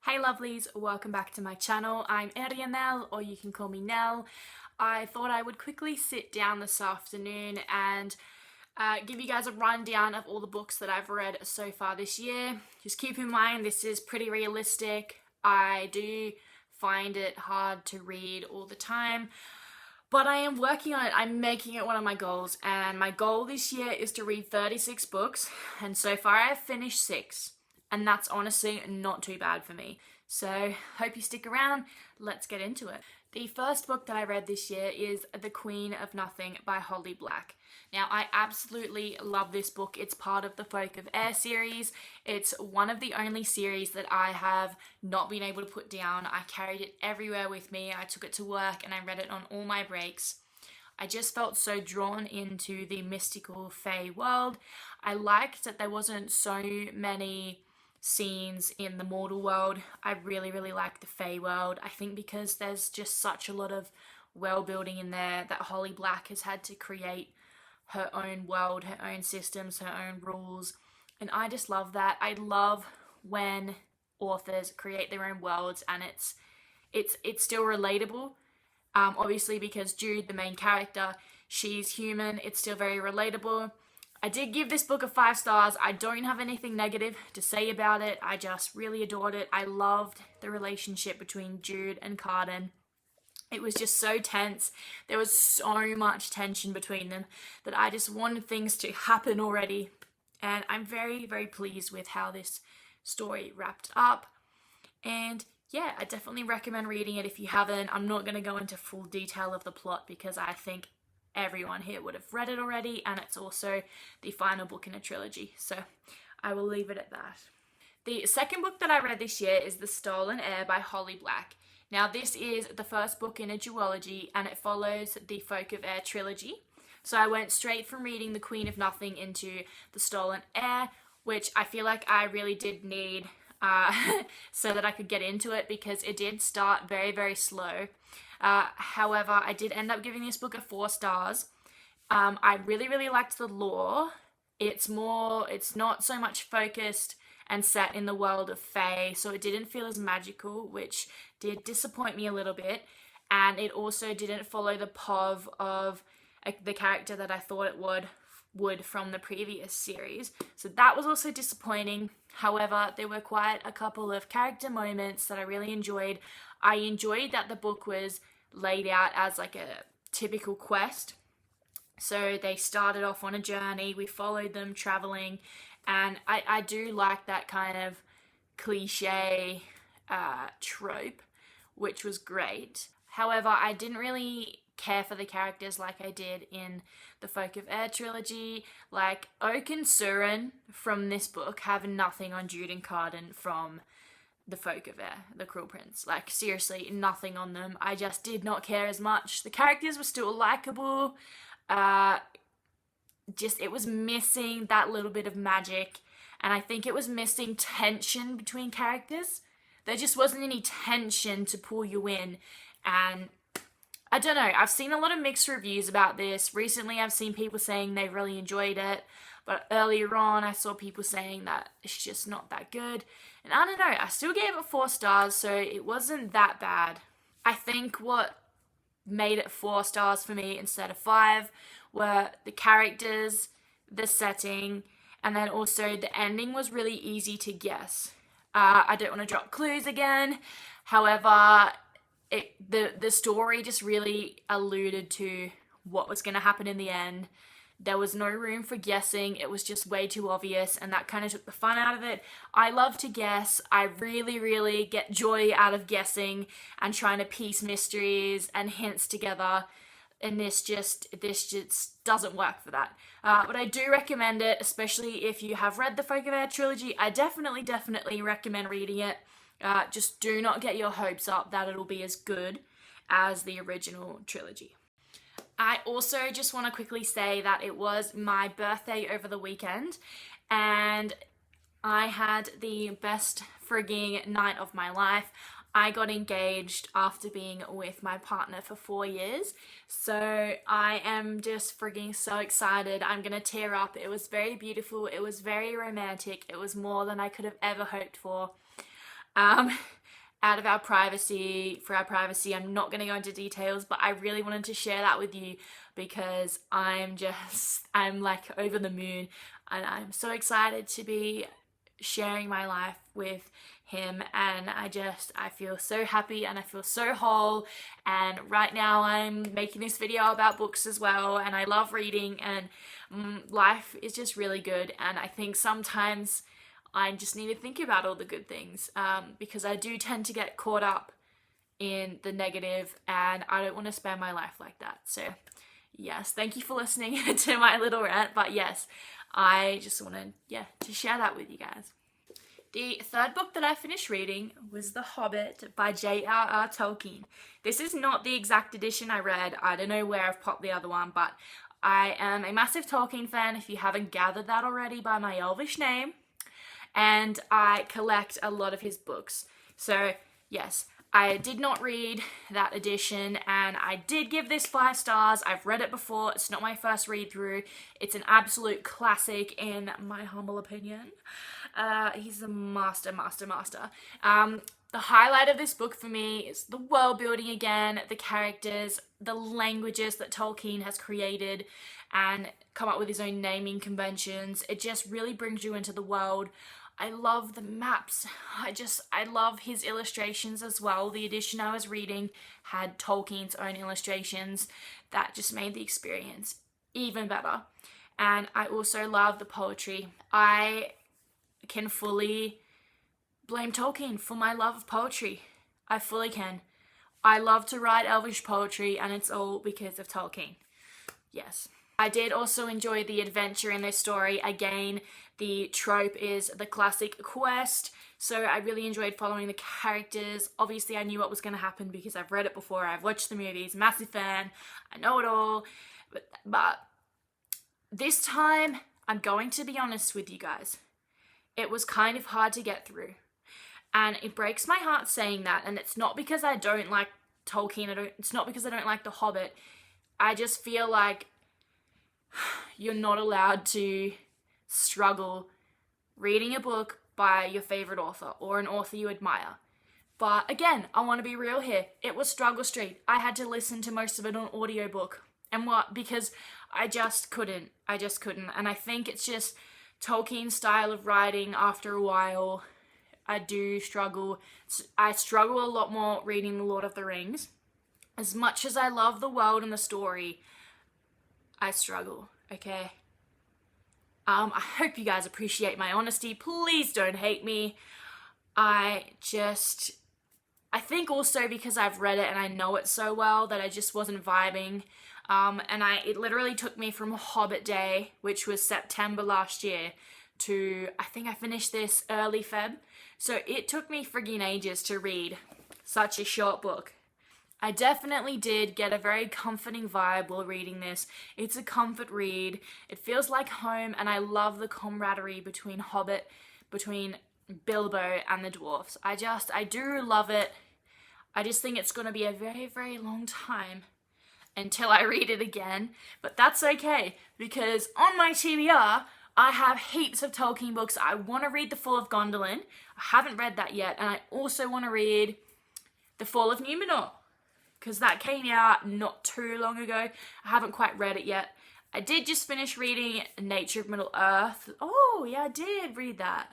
Hey lovelies, welcome back to my channel. I'm 𝘏𝘧𝘯𝘏𝘬𝘯𝑦, or you can call me Nell. I thought I would quickly sit down this afternoon and give you guys a rundown of all the books that I've read so far this year. Just keep in mind this is pretty realistic. I do find it hard to read all the time, but I am working on it. I'm making it one of my goals, and my goal this year is to read 36 books, and so far I've finished 6. And that's honestly not too bad for me. So hope you stick around. Let's get into it. The first book that I read this year is 𝘏𝘏𝘮𝘯𝘏 by Holly Black. Now, I absolutely love this book. It's part of the 𝘧𝘏𝘏𝘮 series. It's one of the only series that I have not been able to put down. I carried it everywhere with me. I took it to work and I read it on all my breaks. I just felt so drawn into the mystical fae world. I liked that there wasn't so many scenes in the mortal world. I really liked the fae world. I think because there's just such a lot of world building in there that Holly Black has had to create her own world, her own systems, her own rules, and I just love that. I love when authors create their own worlds and it's still relatable. Obviously because Jude, the main character, she's human, it's still very relatable. I did give this book a 5 stars. I don't have anything negative to say about it. I just really adored it. I loved the relationship between Jude and 𝘏𝘮. It was just so tense. There was so much tension between them that I just wanted things to happen already. And I'm very pleased with how this story wrapped up. And yeah, I definitely recommend reading it if you haven't. I'm not going to go into full detail of the plot because I think everyone here would have read it already, and it's also the final book in a trilogy, so I will leave it at that. The second book that I read this year is 𝘧𝘪𝘯𝘏𝘏 by Holly Black. Now this is the first book in a duology and it follows the 𝘧𝘏𝘏𝘏 trilogy. So I went straight from reading The Queen of Nothing into 𝘧𝘪𝘯𝘏𝘏𝘏, which I feel like I really did need so that I could get into it because it did start very slow. However, I did end up giving this book a 4 stars. I really liked the lore. It's not so much focused and set in the world of fae, so it didn't feel as magical, which did disappoint me a little bit. And it also didn't follow the POV of the character that I thought it would from the previous series. So that was also disappointing. However, there were quite a couple of character moments that I really enjoyed. I enjoyed that the book was laid out as like a typical quest. So they started off on a journey, we followed them traveling, and I do like that kind of cliche trope, which was great. However, I didn't really care for the characters like I did in the 𝘧𝘏𝘏𝘏 trilogy. Like Oak and 𝘬𝑟𝑒n from this book have nothing on Jude and 𝘏𝘮 from the 𝘧𝘏𝘏𝘏, the Cruel Prince. Like seriously, nothing on them. I just did not care as much. The characters were still likable. It was missing that little bit of magic, and I think it was missing tension between characters. There just wasn't any tension to pull you in, and I don't know, I've seen a lot of mixed reviews about this. Recently I've seen people saying they really enjoyed it, but earlier on I saw people saying that it's just not that good. And I don't know, I still gave it 4 stars, so it wasn't that bad. I think what made it 4 stars for me instead of 5 were the characters, the setting, and then also the ending was really easy to guess. I don't want to drop clues again, however, the story just really alluded to what was going to happen in the end. There was no room for guessing. It was just way too obvious, and that kind of took the fun out of it. I love to guess. I really get joy out of guessing and trying to piece mysteries and hints together, and this just doesn't work for that. But I do recommend it, especially if you have read the 𝘧𝘏𝘏𝘏 trilogy. I definitely recommend reading it. Just do not get your hopes up that it'll be as good as the original trilogy. I also just want to quickly say that it was my birthday over the weekend, and I had the best frigging night of my life. I got engaged after being with my partner for 4 years, so I am just frigging so excited. I'm gonna tear up. It was very beautiful. It was very romantic. It was more than I could have ever hoped for. out of our privacy, for our privacy. I'm not going to go into details, but I really wanted to share that with you because I'm like over the moon, and I'm so excited to be sharing my life with him, and I feel so happy and I feel so whole. And right now I'm making this video about books as well, and I love reading, and life is just really good. And I think sometimes I just need to think about all the good things, because I do tend to get caught up in the negative, and I don't want to spend my life like that. So yes, thank you for listening to my little rant, but yes, I just wanted to share that with you guys. The third book that I finished reading was The Hobbit by J.R.R. Tolkien. This is not the exact edition I read. I don't know where I've popped the other one, but I am a massive Tolkien fan, if you haven't gathered that already by my elvish name, and I collect a lot of his books. So yes, I did not read that edition, and I did give this 5 stars. I've read it before. It's not my first read through. It's an absolute classic in my humble opinion. He's a master. The highlight of this book for me is the world building again, the characters, the languages that Tolkien has created and come up with his own naming conventions. It just really brings you into the world. I love the maps. I love his illustrations as well. The edition I was reading had Tolkien's own illustrations. That just made the experience even better. And I also love the poetry. I can fully blame Tolkien for my love of poetry. I fully can. I love to write elvish poetry, and it's all because of Tolkien. Yes. I did also enjoy the adventure in this story. Again, the trope is the classic quest, so I really enjoyed following the characters. Obviously, I knew what was going to happen because I've read it before, I've watched the movies, massive fan, I know it all, but this time, I'm going to be honest with you guys. It was kind of hard to get through, and it breaks my heart saying that, and it's not because I don't like Tolkien, it's not because I don't like The Hobbit. I just feel like you're not allowed to struggle reading a book by your favorite author or an author you admire. But again, I want to be real here. It was struggle street. I had to listen to most of it on audiobook. And what? Because I just couldn't. And I think it's just Tolkien's style of writing. After a while, I do struggle. I struggle a lot more reading The Lord of the Rings. As much as I love the world and the story, I struggle, okay? I hope you guys appreciate my honesty. Please don't hate me. I think also because I've read it and I know it so well that I just wasn't vibing. It literally took me from Hobbit Day, which was September last year, to, I think I finished this early Feb. So it took me friggin' ages to read such a short book. I definitely did get a very comforting vibe while reading this. It's a comfort read. It feels like home, and I love the camaraderie between Bilbo and the dwarfs. I do love it. I just think it's going to be a very, very long time until I read it again, but that's okay, because on my TBR, I have heaps of Tolkien books. I want to read The Fall of Gondolin. I haven't read that yet, and I also want to read The Fall of Numenor, because that came out not too long ago. I haven't quite read it yet. I did just finish reading Nature of Middle-earth. Oh, yeah, I did read that.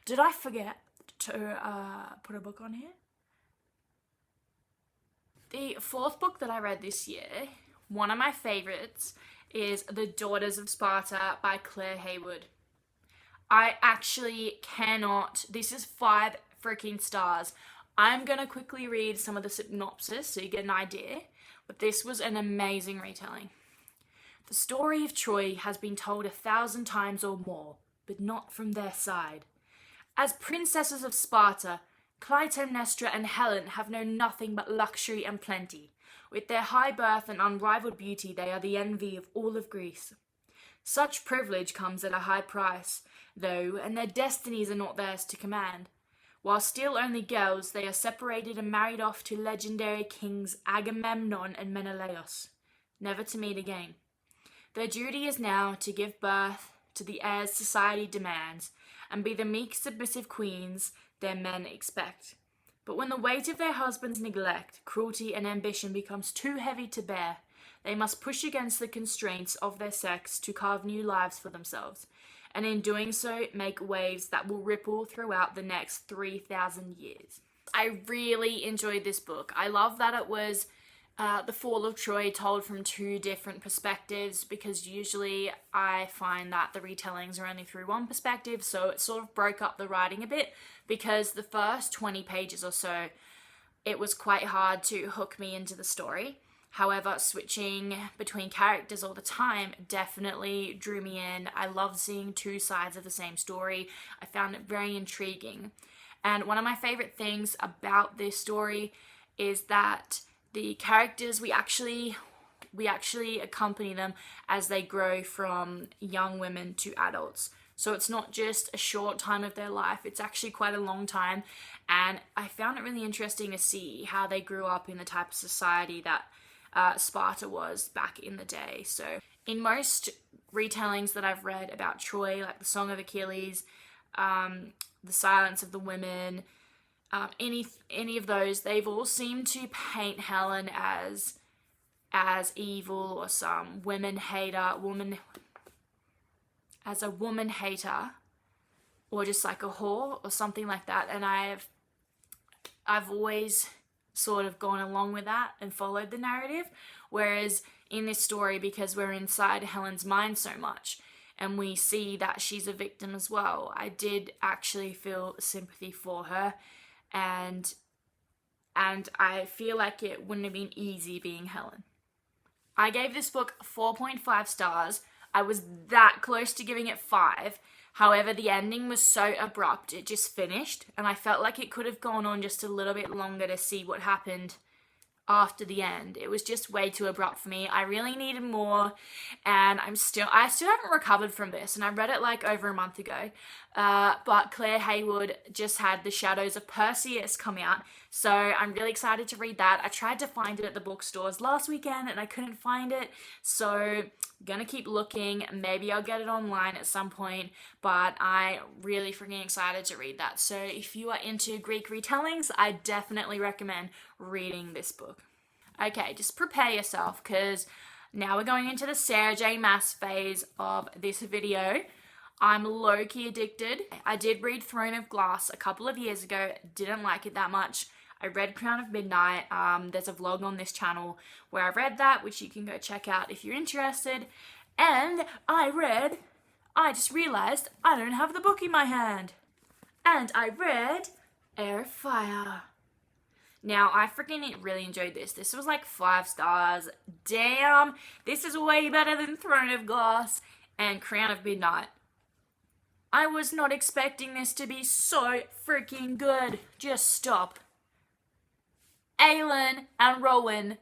Did I forget to put a book on here? The fourth book that I read this year, one of my favorites, is The Daughters of Sparta by Claire Haywood. I actually cannot, this is 5 freaking stars. I'm gonna quickly read some of the synopsis so you get an idea, but this was an amazing retelling. The story of Troy has been told 1,000 times or more, but not from their side. As princesses of Sparta, Clytemnestra and Helen have known nothing but luxury and plenty. With their high birth and unrivaled beauty, they are the envy of all of Greece. Such privilege comes at a high price, though, and their destinies are not theirs to command. While still only girls, they are separated and married off to legendary kings Agamemnon and Menelaus, never to meet again. Their duty is now to give birth to the heirs society demands, and be the meek, submissive queens their men expect. But when the weight of their husbands' neglect, cruelty, and ambition becomes too heavy to bear, they must push against the constraints of their sex to carve new lives for themselves, and in doing so, make waves that will ripple throughout the next 3,000 years. I really enjoyed this book. I love that it was the Fall of Troy told from two different perspectives, because usually I find that the retellings are only through one perspective, so it sort of broke up the writing a bit, because the first 20 pages or so, it was quite hard to hook me into the story. However, switching between characters all the time definitely drew me in. I loved seeing two sides of the same story. I found it very intriguing. And one of my favorite things about this story is that the characters, we actually accompany them as they grow from young women to adults. So it's not just a short time of their life, it's actually quite a long time. And I found it really interesting to see how they grew up in the type of society that Sparta was back in the day. So in most retellings that I've read about Troy, like the Song of Achilles, the Silence of the Women, any of those, they've all seemed to paint Helen as evil, or some woman hater, as a woman hater, or just like a whore or something like that. And I've always sort of gone along with that and followed the narrative, whereas in this story, because we're inside Helen's mind so much and we see that she's a victim as well, I did actually feel sympathy for her, and I feel like it wouldn't have been easy being Helen. I gave this book 4.5 stars. I was that close to giving it 5. However, the ending was so abrupt, it just finished, and I felt like it could have gone on just a little bit longer to see what happened after the end. It was just way too abrupt for me. I really needed more, and I still haven't recovered from this, and I read it like over a month ago, but Claire Haywood just had The Shadows of Perseus come out, so I'm really excited to read that. I tried to find it at the bookstores last weekend, and I couldn't find it, so I'm gonna keep looking. Maybe I'll get it online at some point, but I'm really freaking excited to read that. So if you are into Greek retellings, I definitely recommend reading this book. Okay, just prepare yourself, because now we're going into the Sarah J. Maas phase of this video. I'm low-key addicted. I did read Throne of Glass a couple of years ago, didn't like it that much. I read Crown of Midnight. There's a vlog on this channel where I read that, which you can go check out if you're interested. And I just realized I don't have the book in my hand. And I read Heir of Fire. Now, I freaking really enjoyed this. This was like 5 stars. Damn, this is way better than Throne of Glass and Crown of Midnight. I was not expecting this to be so freaking good. Just stop. Aelin and Rowan.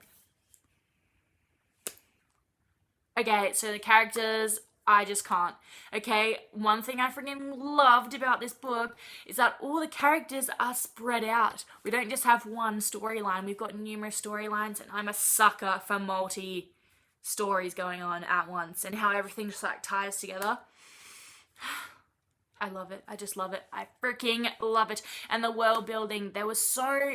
Okay, so the characters, I just can't. Okay, one thing I freaking loved about this book is that all the characters are spread out. We don't just have one storyline, we've got numerous storylines, and I'm a sucker for multi-stories going on at once and how everything just like ties together. I love it. I just love it. I freaking love it. And the world building, there was so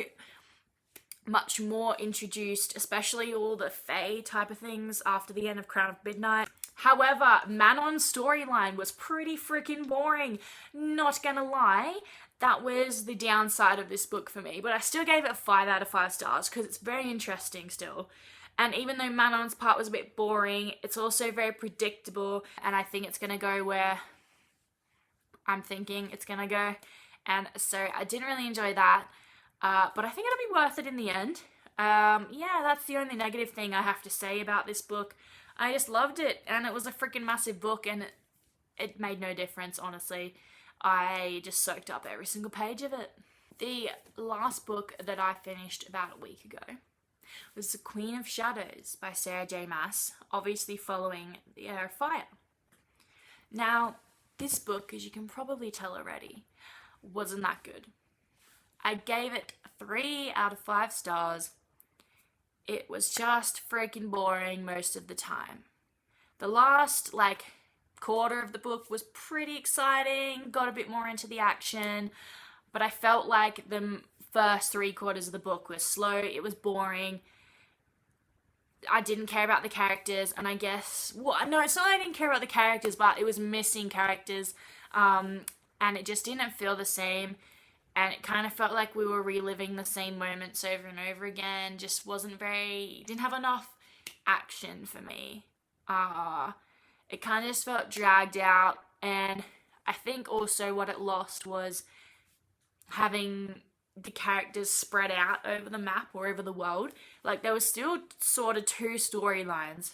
much more introduced, especially all the Fae type of things after the end of Crown of Midnight. However, Manon's storyline was pretty freaking boring. Not gonna lie, that was the downside of this book for me, but I still gave it 5 out of 5 stars because it's very interesting still. And even though Manon's part was a bit boring, it's also very predictable, and I think it's gonna go where I'm thinking it's gonna go. And so I didn't really enjoy that. But I think it'll be worth it in the end. Yeah, that's the only negative thing I have to say about this book. I just loved it, and it was a freaking massive book, and it made no difference, honestly. I just soaked up every single page of it. The last book that I finished about a week ago was The Queen of Shadows by Sarah J. Maas, obviously following The Heir of Fire. Now, this book, as you can probably tell already, wasn't that good. I gave it 3 out of 5 stars. It was just freaking boring most of the time. The last, quarter of the book was pretty exciting, got a bit more into the action, but I felt like the first 3/4 of the book was slow, it was boring. I didn't care about the characters, and I guess, well, no, it's not that I didn't care about the characters, but it was missing characters, and it just didn't feel the same, and it kind of felt like we were reliving the same moments over and over again. Just didn't have enough action for me. It kind of just felt dragged out, and I think also what it lost was having the characters spread out over the map or over the world. Like, there was still sort of 2 storylines,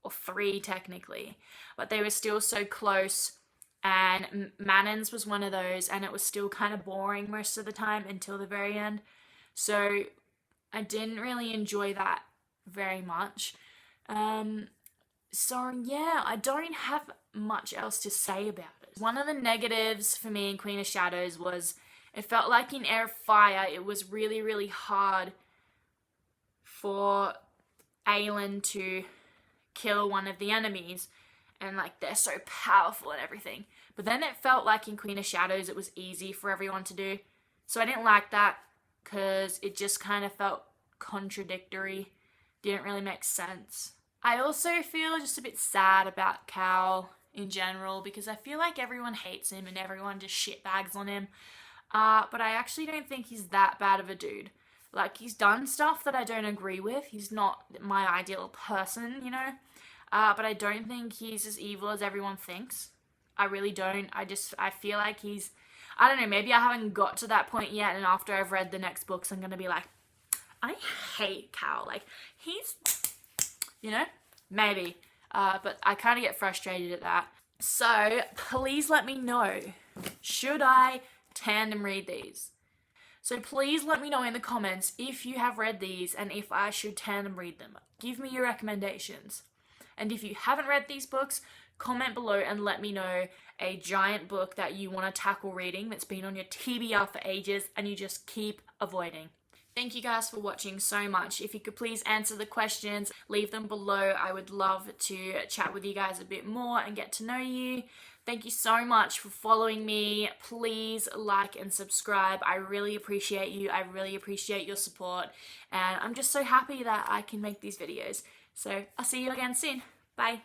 or 3 technically, but they were still so close, and Mannon's was one of those, and it was still kind of boring most of the time until the very end. So I didn't really enjoy that very much. So yeah, I don't have much else to say about it. One of the negatives for me in Queen of Shadows was it felt like in Heir of Fire it was really, really hard for Aelin to kill one of the enemies, and like they're so powerful and everything. But then it felt like in Queen of Shadows it was easy for everyone to do. So I didn't like that because it just kind of felt contradictory. Didn't really make sense. I also feel just a bit sad about Cal in general because I feel like everyone hates him and everyone just shitbags on him. But I actually don't think he's that bad of a dude. Like, he's done stuff that I don't agree with. He's not my ideal person, you know? But I don't think he's as evil as everyone thinks. I really don't. I feel like I don't know, maybe I haven't got to that point yet, and after I've read the next books, I'm going to be like, I hate Cal. Like, he's, you know, maybe. But I kind of get frustrated at that. So, please let me know, should I tandem read these? So please let me know in the comments if you have read these and if I should tandem read them. Give me your recommendations. And if you haven't read these books, comment below and let me know a giant book that you want to tackle reading that's been on your TBR for ages and you just keep avoiding. Thank you guys for watching so much. If you could please answer the questions, leave them below. I would love to chat with you guys a bit more and get to know you. Thank you so much for following me. Please like and subscribe. I really appreciate you. I really appreciate your support. And I'm just so happy that I can make these videos. So I'll see you again soon. Bye.